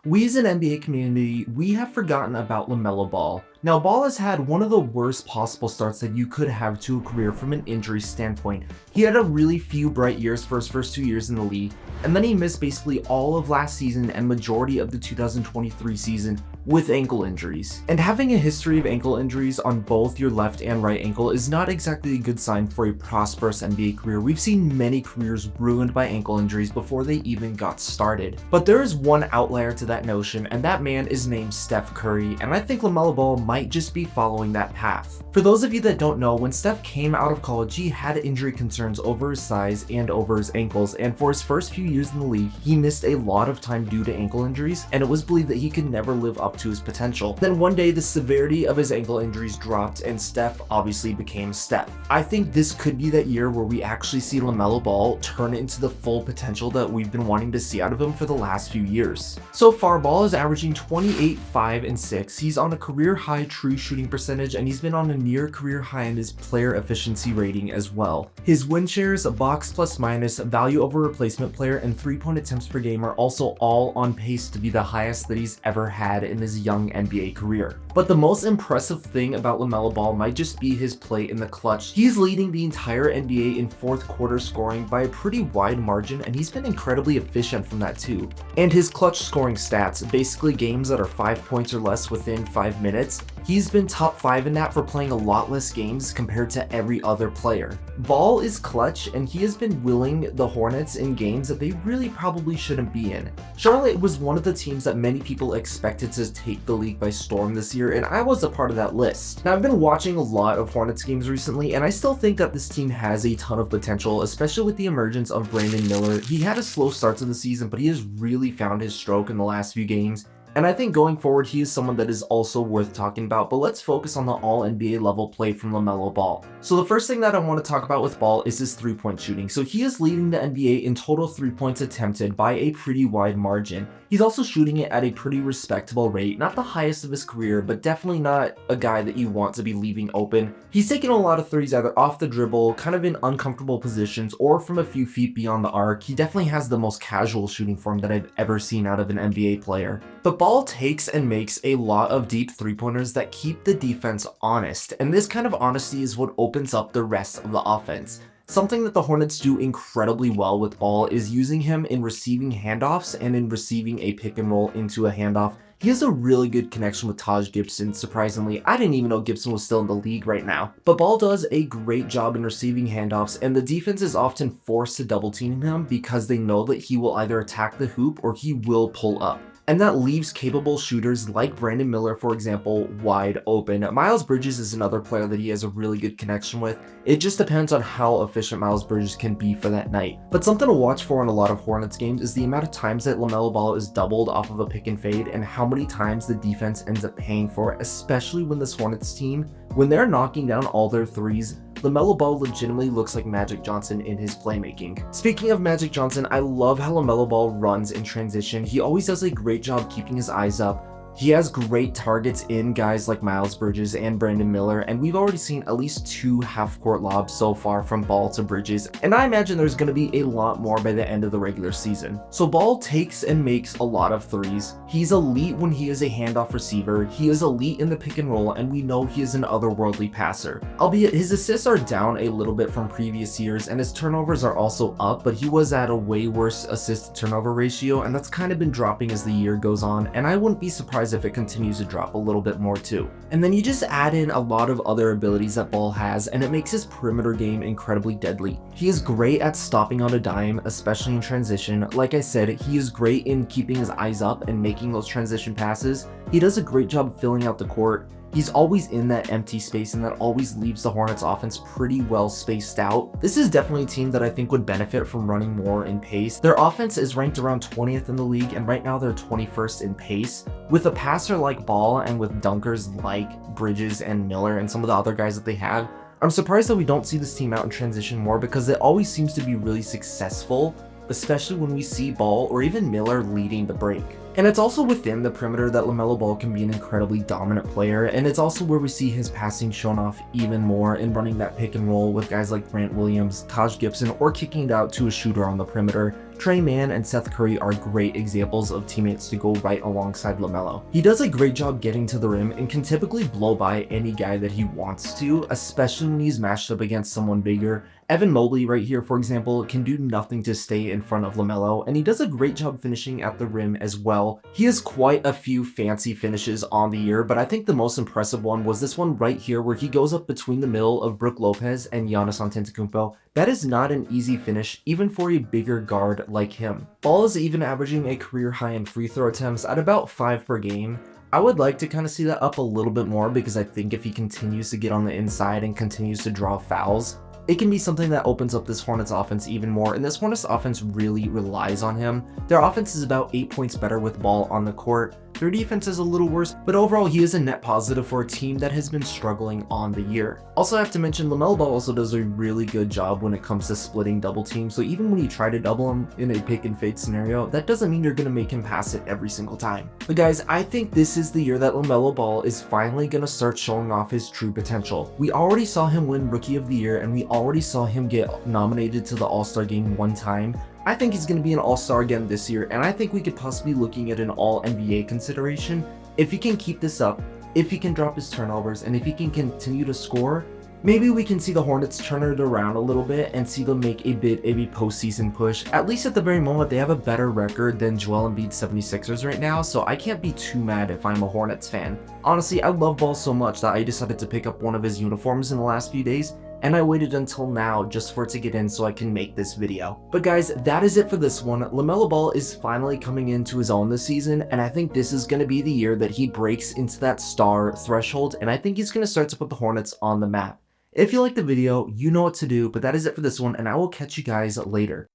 We as an NBA community, we have forgotten about LaMelo Ball. Now, Ball has had one of the worst possible starts that you could have to a career from an injury standpoint. He had a really few bright years for his first 2 years in the league, and then he missed basically all of last season and majority of the 2023 season with ankle injuries. And having a history of ankle injuries on both your left and right ankle is not exactly a good sign for a prosperous NBA career. We've seen many careers ruined by ankle injuries before they even got started. But there is one outlier to that notion, and that man is named Steph Curry, and I think LaMelo Ball might just be following that path. For those of you that don't know, when Steph came out of college, he had injury concerns over his size and over his ankles, and for his first few years in the league, he missed a lot of time due to ankle injuries, and it was believed that he could never live up to his potential. Then one day, the severity of his ankle injuries dropped, and Steph obviously became Steph. I think this could be that year where we actually see LaMelo Ball turn into the full potential that we've been wanting to see out of him for the last few years. So far, Ball is averaging 28, 5, and 6. He's on a career-high true shooting percentage, and he's been on a near career high in his player efficiency rating as well. His win shares, box plus minus, value over replacement player, and 3-point attempts per game are also all on pace to be the highest that he's ever had in his young NBA career. But the most impressive thing about LaMelo Ball might just be his play in the clutch. He's leading the entire NBA in fourth quarter scoring by a pretty wide margin, and he's been incredibly efficient from that too. And his clutch scoring stats, basically games that are 5 points or less within 5 minutes, he's been top 5 in that for playing a lot less games compared to every other player. Ball is clutch, and he has been willing the Hornets in games that they really probably shouldn't be in. Charlotte was one of the teams that many people expected to take the league by storm this year, and I was a part of that list. Now, I've been watching a lot of Hornets games recently, and I still think that this team has a ton of potential, especially with the emergence of Brandon Miller. He had a slow start to the season, but he has really found his stroke in the last few games. And I think going forward, he is someone that is also worth talking about, but let's focus on the all-NBA level play from LaMelo Ball. So the first thing that I want to talk about with Ball is his three-point shooting. So he is leading the NBA in total 3 points attempted by a pretty wide margin. He's also shooting it at a pretty respectable rate, not the highest of his career, but definitely not a guy that you want to be leaving open. He's taking a lot of threes either off the dribble, kind of in uncomfortable positions, or from a few feet beyond the arc. He definitely has the most casual shooting form that I've ever seen out of an NBA player. But Ball takes and makes a lot of deep three-pointers that keep the defense honest, and this kind of honesty is what opens up the rest of the offense. Something that the Hornets do incredibly well with Ball is using him in receiving handoffs and in receiving a pick and roll into a handoff. He has a really good connection with Taj Gibson. Surprisingly, I didn't even know Gibson was still in the league right now. But Ball does a great job in receiving handoffs, and the defense is often forced to double team him because they know that he will either attack the hoop or he will pull up. And that leaves capable shooters like Brandon Miller, for example, wide open. Miles Bridges is another player that he has a really good connection with. It just depends on how efficient Miles Bridges can be for that night. But something to watch for in a lot of Hornets games is the amount of times that LaMelo Ball is doubled off of a pick and fade and how many times the defense ends up paying for it, especially when this Hornets team, when they're knocking down all their threes, LaMelo Ball legitimately looks like Magic Johnson in his playmaking. Speaking of Magic Johnson, I love how LaMelo Ball runs in transition. He always does a great job keeping his eyes up. He has great targets in guys like Miles Bridges and Brandon Miller, and we've already seen at least 2 half-court lobs so far from Ball to Bridges, and I imagine there's going to be a lot more by the end of the regular season. So Ball takes and makes a lot of threes. He's elite when he is a handoff receiver, he is elite in the pick and roll, and we know he is an otherworldly passer. Albeit his assists are down a little bit from previous years, and his turnovers are also up, but he was at a way worse assist-to-turnover ratio, and that's kind of been dropping as the year goes on, and I wouldn't be surprised if it continues to drop a little bit more too. And then you just add in a lot of other abilities that Ball has, and it makes his perimeter game incredibly deadly. He is great at stopping on a dime, especially in transition. Like I said, he is great in keeping his eyes up and making those transition passes. He does a great job filling out the court. He's always in that empty space, and that always leaves the Hornets offense pretty well spaced out. This is definitely a team that I think would benefit from running more in pace. Their offense is ranked around 20th in the league, and right now they're 21st in pace. With a passer like Ball and with dunkers like Bridges and Miller and some of the other guys that they have, I'm surprised that we don't see this team out in transition more because it always seems to be really successful, especially when we see Ball or even Miller leading the break. And it's also within the perimeter that LaMelo Ball can be an incredibly dominant player, and it's also where we see his passing shown off even more in running that pick and roll with guys like Grant Williams, Taj Gibson, or kicking it out to a shooter on the perimeter. Trey Mann and Seth Curry are great examples of teammates to go right alongside LaMelo. He does a great job getting to the rim and can typically blow by any guy that he wants to, especially when he's matched up against someone bigger. Evan Mobley right here, for example, can do nothing to stay in front of LaMelo, and he does a great job finishing at the rim as well. He has quite a few fancy finishes on the year, but I think the most impressive one was this one right here where he goes up between the middle of Brook Lopez and Giannis Antetokounmpo. That is not an easy finish, even for a bigger guard like him. Ball is even averaging a career high in free throw attempts at about 5 per game. I would like to kind of see that up a little bit more because I think if he continues to get on the inside and continues to draw fouls, it can be something that opens up this Hornets offense even more, and this Hornets offense really relies on him. Their offense is about 8 points better with Ball on the court. Their defense is a little worse, but overall he is a net positive for a team that has been struggling on the year. Also, I have to mention LaMelo Ball also does a really good job when it comes to splitting double teams, so even when you try to double him in a pick and fade scenario, that doesn't mean you're going to make him pass it every single time. But guys, I think this is the year that LaMelo Ball is finally going to start showing off his true potential. We already saw him win Rookie of the Year, and we already saw him get nominated to the All-Star game one time. I think he's going to be an all-star again this year, and I think we could possibly be looking at an all-NBA consideration. If he can keep this up, if he can drop his turnovers, and if he can continue to score, maybe we can see the Hornets turn it around a little bit and see them make a bit of a postseason push. At least at the very moment, they have a better record than Joel Embiid's 76ers right now, so I can't be too mad if I'm a Hornets fan. Honestly, I love Ball so much that I decided to pick up one of his uniforms in the last few days, and I waited until now just for it to get in so I can make this video. But guys, that is it for this one. LaMelo Ball is finally coming into his own this season, and I think this is going to be the year that he breaks into that star threshold, and I think he's going to start to put the Hornets on the map. If you liked the video, you know what to do, but that is it for this one, and I will catch you guys later.